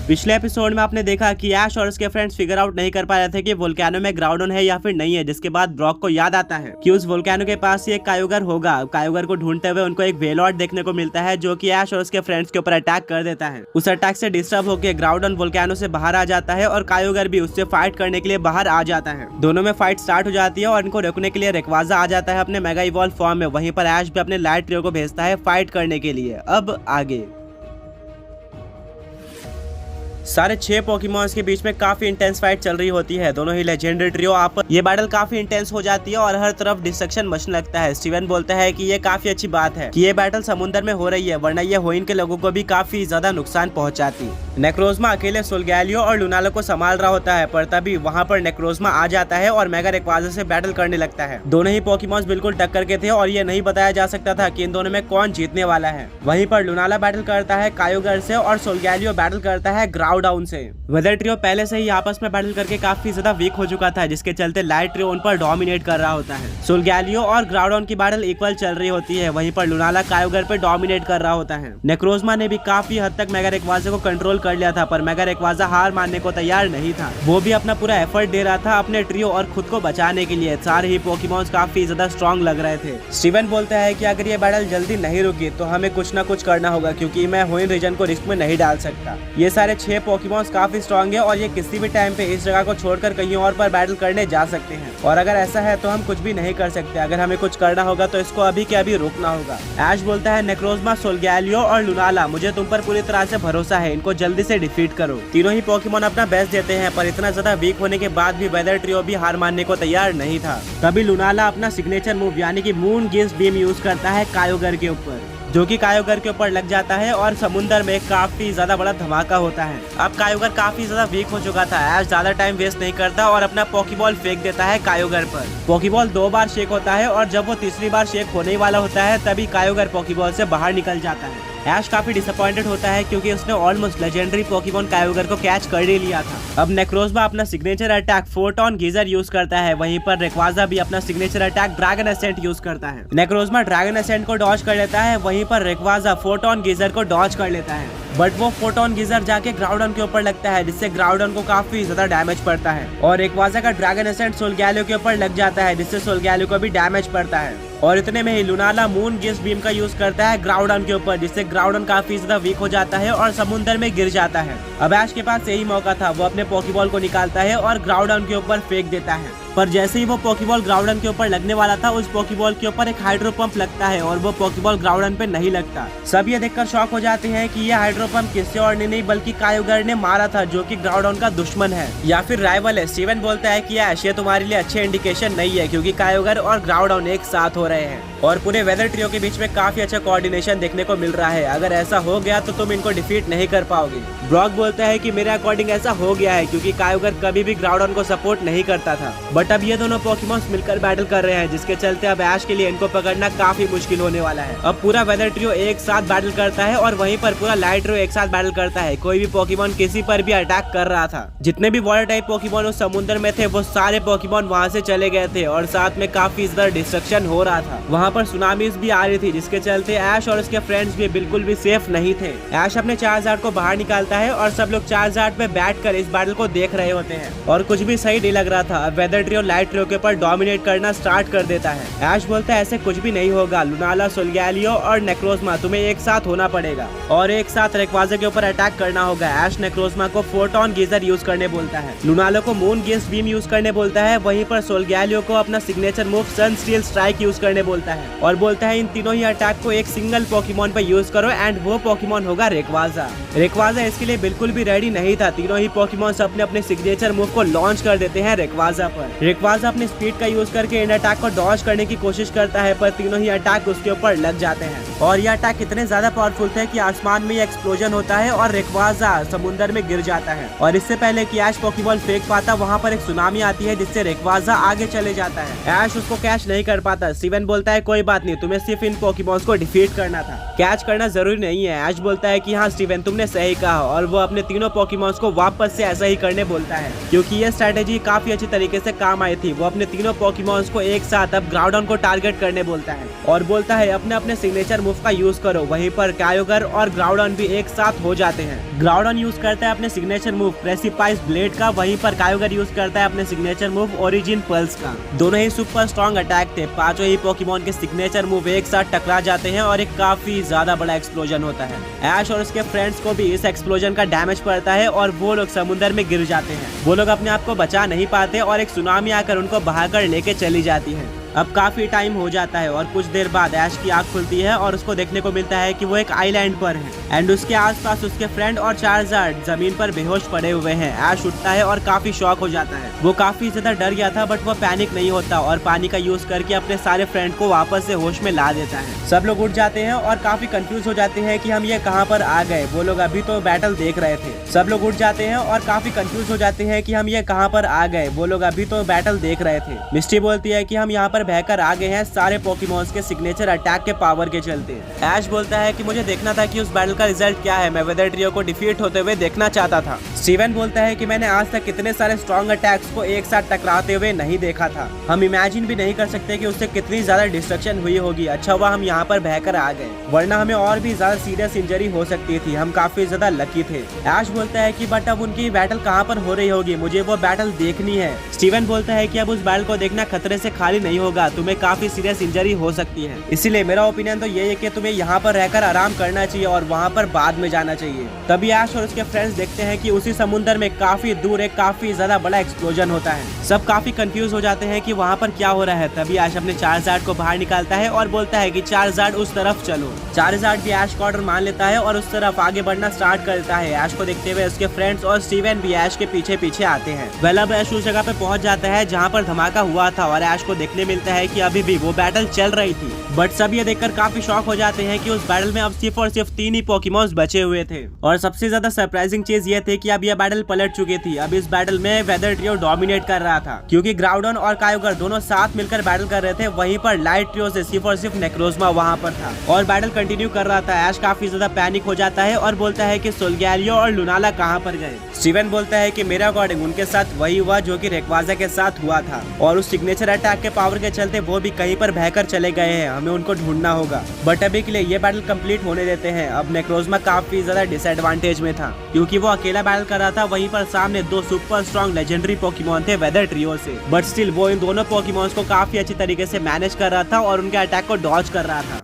पिछले एपिसोड में आपने देखा कि ऐश और उसके फ्रेंड्स फिगर आउट नहीं कर पा रहे थे कि वोल्केनो में ग्राउंडन है या फिर नहीं है, जिसके बाद ब्रॉक को याद आता है कि उस वोल्केनो के पास ही एक कायोगर होगा। कायोगर को ढूंढते हुए उनको एक वेलॉर्ड देखने को मिलता है जो कि ऐश और उसके फ्रेंड्स के ऊपर अटैक कर देता है। उस अटैक से डिस्टर्ब होकर ग्राउंडन वोल्केनो से बाहर आ जाता है और कायोगर भी उससे फाइट करने के लिए बाहर आ जाता है। दोनों में फाइट स्टार्ट हो जाती है और इनको रोकने के लिए रेक्वाजा आ जाता है अपने मेगा इवॉल्व फॉर्म में। वहीं पर ऐश भी अपने लाइट ट्रियो को भेजता है फाइट करने के लिए। अब आगे सारे 6 पोकेमॉन्स के बीच में काफी इंटेंस फाइट चल रही होती है। दोनों ही लेजेंडरी ट्रियो आपस ये बैटल काफी इंटेंस हो जाती है और हर तरफ डिस्ट्रक्शन मचने लगता है। स्टीवन बोलता है कि ये काफी अच्छी बात है कि ये बैटल समुद्र में हो रही है, वरना ये होइन के लोगों को भी काफी ज्यादा नुकसान पहुंचाती। नेक्रोजमा अकेले सोल्गैलियो और लुनालो को संभाल रहा होता है, पर तभी वहाँ पर नेक्रोजमा आ जाता है और मेगा रेक्वाजा से बैटल करने लगता है। दोनों ही पोकेमॉन्स बिल्कुल टक्कर के थे और ये नहीं बताया जा सकता था कि इन दोनों में कौन जीतने वाला है। वहीं पर लुनाला बैटल करता है कायोगर से और सोल्गैलियो बैटल करता है ग्राउडाउन से। वेदर ट्रियो पहले से ही आपस में बैटल करके काफी ज्यादा वीक हो चुका था, जिसके चलते लाइट ट्रियो उन पर डोमिनेट कर रहा होता है। सोल्गैलियो और ग्राउडाउन की बैटल इक्वल चल रही होती है। वहीं पर लुनाला कायोगर पे डोमिनेट कर रहा होता है। नेक्रोजमा ने भी काफी हद तक मेगा रेक्वाजा को कंट्रोल कर लिया था, पर मेगा रेक्वाजा हार मानने को तैयार नहीं था। वो भी अपना पूरा एफर्ट दे रहा था अपने ट्रियो और खुद को बचाने के लिए। सारे ही पोकेमॉन्स काफी ज्यादा स्ट्रॉन्ग लग रहे थे। स्टीवन बोलता है कि अगर ये बैटल जल्दी नहीं रुकी तो हमें कुछ ना कुछ करना होगा, क्योंकि मैं होइन रीजन को रिस्क में नहीं डाल सकता। ये सारे 6 पोकेमॉन्स काफी स्ट्रॉन्ग है और ये किसी भी टाइम पे इस जगह को छोड़कर कहीं और पर बैटल करने जा सकते हैं, और अगर ऐसा है तो हम कुछ भी नहीं कर सकते। अगर हमें कुछ करना होगा तो इसको अभी के अभी रोकना होगा। ऐश बोलता है नेक्रोजमा, सोल्गैलियो और लुनाला, मुझे तुम पर पूरी तरह से भरोसा है, इनको जल्दी से डिफीट करो। तीनों ही पोकेमॉन अपना बेस्ट देते हैं, पर इतना ज्यादा वीक होने के बाद भी वेदर ट्रियो भी हार मानने को तैयार नहीं था। तभी लुनाला अपना सिग्नेचर मूव यानी कि मून गेज बीम यूज करता है कायोगर के ऊपर, जो कि कायोगर के ऊपर लग जाता है और समुद्र में काफी ज्यादा बड़ा धमाका होता है। अब कायोगर काफी ज्यादा वीक हो चुका था। ऐश ज्यादा टाइम वेस्ट नहीं करता और अपना पोकेबॉल फेंक देता है कायोगर पर। पोकेबॉल 2 बार शेक होता है और जब वो तीसरी बार शेक होने वाला होता है तभी कायोगर पोकेबॉल से बाहर निकल जाता है। ऐश काफी डिसअपॉइंटेड होता है क्योंकि उसने ऑलमोस्ट लेजेंडरी पोकेमॉन कायोगर को कैच कर ही लिया था। अब नेक्रोजमा अपना signature attack photon geyser use करता है। वहीं पर रेक्वाजा भी अपना signature attack dragon ascent use करता है। नेक्रोजमा ड्रैगन एसेंट को डॉज कर लेता है, वहीं पर रेक्वाजा फोटोन गीजर को डॉज कर लेता है, बट वो फोटोन गीजर जाके ग्राउडन के ऊपर लगता है, जिससे ग्राउडन को काफी ज्यादा डैमेज पड़ता है। और रेक्वाजा का ड्रैगन एसेंट सोल्गैलियो के ऊपर लग जाता है, जिससे सोल्गैलियो को भी डैमेज पड़ता है। और इतने में ही लुनाला मून गेज बीम का यूज करता है ग्राउडन के ऊपर, जिससे ग्राउडन काफी ज्यादा वीक हो जाता है और समुद्र में गिर जाता है। अब ऐश के पास यही मौका था, वो अपने पोकेबॉल को निकालता है और ग्राउडन के ऊपर फेंक देता है। पर जैसे ही वो पोकेबॉल ग्राउडन के ऊपर लगने वाला था, उस पोकेबॉल के ऊपर एक हाइड्रो पंप लगता है और वो पोकेबॉल ग्राउडन पे नहीं लगता। सब ये देखकर शॉक हो जाते हैं कि ये हाइड्रो पंप किसी और ने नहीं बल्कि कायोगर ने मारा था, जो कि ग्राउडन का दुश्मन है या फिर राइवल है। स्टीवन बोलता है कि ऐश, ये तुम्हारे लिए अच्छे इंडिकेशन नहीं है, क्योंकि कायोगर और ग्राउडन एक साथ हो रहे हैं और पूरे वेदर ट्रियो के बीच में काफी अच्छा कोऑर्डिनेशन देखने को मिल रहा है। अगर ऐसा हो गया तो तुम इनको डिफीट नहीं कर पाओगे। ब्रॉक बोलता है कि मेरे अकॉर्डिंग ऐसा हो गया है, क्योंकि कायोगर कभी भी ग्राउडन को सपोर्ट नहीं करता था, बट अब ये दोनों पोकेमॉन्स मिलकर बैटल कर रहे हैं, जिसके चलते अब ऐश के लिए इनको पकड़ना काफी मुश्किल होने वाला है। अब पूरा वेदर ट्रियो एक साथ बैटल करता है और वहीं पर पूरा लाइट ट्रियो एक साथ बैटल करता है। कोई भी पोकेमॉन किसी पर भी अटैक कर रहा था। जितने भी वाटर टाइप पोकेमॉन उस समुद्र में थे, वो सारे पोकेमॉन वहाँ से चले गए थे और साथ में काफी ज्यादा डिस्ट्रक्शन हो रहा था। वहाँ पर सुनामीज भी आ रही थी, जिसके चलते ऐश और उसके फ्रेंड्स भी बिल्कुल भी सेफ नहीं थे। ऐश अपने चार्जार्ड को बाहर निकालता है और सब लोग चार्जार्ड पे बैठकर इस बैटल को देख रहे होते हैं और कुछ भी सही नहीं लग रहा था। अब वेदर ट्रियो लाइट ट्रियो के ऊपर डोमिनेट करना स्टार्ट कर देता है। ऐश बोलता है ऐसे कुछ भी नहीं होगा, लुनाला, सोल्गैलियो और नेक्रोजमा, तुम्हें एक साथ होना पड़ेगा और एक साथ रेक्वाजा के ऊपर अटैक करना होगा। ऐश नेक्रोजमा को फोटोन गीजर यूज करने बोलता है, लुनाला को मून गेज बीम यूज करने बोलता है, वहीं पर सोल्गैलियो को अपना सिग्नेचर मूव सन स्टील स्ट्राइक यूज करने बोलता है और बोलता है इन तीनों ही अटैक को एक सिंगल पोकेमॉन पर यूज करो एंड वो पोकेमॉन होगा रेक्वाजा। रेक्वाजा इसके लिए बिल्कुल भी रेडी नहीं था। तीनों ही पोकेमॉन्स अपने अपने सिग्नेचर मूव को लॉन्च कर देते हैं रेक्वाजा पर। रेक्वाजा अपनी स्पीड का यूज करके इन अटैक को डॉज करने की कोशिश करता है, पर तीनों ही अटैक उसके ऊपर लग जाते हैं और ये अटैक इतने ज्यादा पावरफुल थे कि आसमान में एक्सप्लोजन होता है और रेक्वाजा समुद्र में गिर जाता है। और इससे पहले कि ऐश पोकेबॉल फेंक पाता, वहाँ पर एक सुनामी आती है, जिससे रेक्वाजा आगे चले जाता है। ऐश उसको कैच नहीं कर पाता। स्टीवन बोलता है कोई बात नहीं, तुम्हें सिर्फ इन पोकेमॉन्स को डिफीट करना था, कैच करना जरूरी नहीं है। ऐश बोलता है कि हाँ स्टीवन, तुमने सही कहा, और वो अपने तीनों पोकेमॉन्स को वापस से ऐसा ही करने बोलता है, क्योंकि ये स्ट्रेटेजी काफी अच्छी तरीके से काम काम आई थी। वो अपने तीनों पोकेमॉन्स को एक साथ अब ग्राउडन को टारगेट करने बोलता है और बोलता है अपने अपने सिग्नेचर मूव का यूज करो। वहीं पर कायोगर और ग्राउडन भी एक साथ हो जाते हैं। ग्राउडन यूज करता है अपने सिग्नेचर मूव प्रेसिपाइस ब्लेड का, वहीं पर कायोगर यूज करता है अपने सिग्नेचर मूव ओरिजिन पल्स का। दोनों ही सुपर स्ट्रॉन्ग अटैक थे। पांचों ही पोकेमॉन के सिग्नेचर मूव एक साथ टकरा जाते हैं और एक काफी ज्यादा बड़ा एक्सप्लोजन होता है। ऐश और उसके फ्रेंड्स को भी इस एक्सप्लोजन का डैमेज पड़ता है और वो लोग समुद्र में गिर जाते हैं। वो लोग अपने आप को बचा नहीं पाते और एक सुनामी आकर उनको बहाकर लेके चली जाती है। अब काफी टाइम हो जाता है और कुछ देर बाद ऐश की आंख खुलती है और उसको देखने को मिलता है कि वो एक आइलैंड पर है एंड उसके आसपास उसके फ्रेंड और चार्जार्ड जमीन पर बेहोश पड़े हुए हैं। ऐश उठता है और काफी शॉक हो जाता है। वो काफी ज्यादा डर गया था बट वो पैनिक नहीं होता और पानी का यूज करके अपने सारे फ्रेंड को वापस से होश में ला देता है। सब लोग उठ जाते हैं और काफी कंफ्यूज हो जाते हैं कि हम ये कहाँ पर आ गए। वो लोग अभी तो बैटल देख रहे थे। सब लोग उठ जाते हैं और काफी कंफ्यूज हो जाते हैं कि हम ये कहाँ पर आ गए। वो लोग अभी तो बैटल देख रहे थे। मिस्टी बोलती है कि हम यहाँ पर बहकर आ गए हैं सारे पोकेमॉन्स के सिग्नेचर अटैक के पावर के चलते। ऐश बोलता है कि मुझे देखना था कि उस बैटल का रिजल्ट क्या है। मैं वेदर ट्रियो को डिफीट होते हुए देखना चाहता था। स्टीवन बोलता है कि मैंने आज तक कितने सारे स्ट्रॉन्ग अटैक्स को एक साथ टकराते हुए नहीं देखा था। हम इमेजिन भी नहीं कर सकते कि उससे कितनी ज्यादा डिस्ट्रक्शन हुई होगी। अच्छा हुआ हम यहाँ पर बहकर आ गए, वरना हमें और भी ज्यादा सीरियस इंजरी हो सकती थी। हम काफी ज्यादा लकी थे। ऐश बोलता है कि बट अब उनकी बैटल कहाँ पर हो रही होगी, मुझे वो बैटल देखनी है। स्टीवन बोलता है कि अब उस बैटल को देखना खतरे से खाली नहीं होगा, तुम्हें काफी सीरियस इंजरी हो सकती है। इसीलिए मेरा ओपिनियन तो ये है कि तुम्हें यहाँ पर रहकर आराम करना चाहिए और वहाँ पर बाद में जाना चाहिए। तभी ऐश और उसके फ्रेंड्स देखते हैं कि उसी समुद्र में काफी दूर एक काफी ज्यादा बड़ा एक्सप्लोजन होता है। सब काफी कंफ्यूज हो जाते हैं कि वहाँ पर क्या हो रहा है। तभी ऐश अपने चार्जार्ड को बाहर निकालता है और बोलता है कि चार्जार्ड उस तरफ चलो। चार्जार्ड भी ऐश का ऑर्डर मान लेता है और उस तरफ आगे बढ़ना स्टार्ट कर देता है। ऐश को देखते हुए उसके फ्रेंड्स और स्टीवन भी ऐश के पीछे पीछे आते हैं। वेल अब ऐश उस जगह पे पहुंच जाता है जहाँ पर धमाका हुआ था और ऐश को देखने मिलता है कि अभी भी वो बैटल चल रही थी। बट सब ये देखकर काफी शॉक हो जाते हैं कि उस बैटल में अब सिर्फ और सिर्फ 3 ही पोकेमॉन्स बचे हुए थे। और सबसे ज्यादा सरप्राइजिंग चीज ये थी कि अब ये बैटल पलट चुकी थी। अब इस बैटल में वेदर ट्रियो डोमिनेट कर रहा था क्योंकि ग्राउडन और कायोगर दोनों साथ मिलकर बैटल कर रहे थे। वहीं पर लाइट ट्रियो से सिर्फ और सिर्फ नेक्रोजमा वहाँ पर था और बैटल कंटिन्यू कर रहा था। ऐश काफी ज्यादा पैनिक हो जाता है और बोलता है कि सोल्गैरियो और लुनाला कहाँ पर गए। स्टीवन बोलता है कि मेरे अकॉर्डिंग उनके साथ वही हुआ जो कि रेक्वाजा के साथ हुआ था और उस सिग्नेचर अटैक के पावर के चलते वो भी कहीं पर बहकर चले गए हैं। हमें उनको ढूंढना होगा। बट अभी के लिए ये बैटल कंप्लीट होने देते हैं। अब नेक्रोजमा काफी ज्यादा डिसएडवांटेज में था क्योंकि वो अकेला बैटल कर रहा था। वहीं पर सामने 2 सुपर स्ट्रॉन्ग लेजेंडरी पोकेमॉन थे वेदर ट्रियो से। बट स्टिल वो इन दोनों पोकेमॉन्स को काफी अच्छी तरीके से मैनेज कर रहा था और उनके अटैक को डॉज कर रहा था।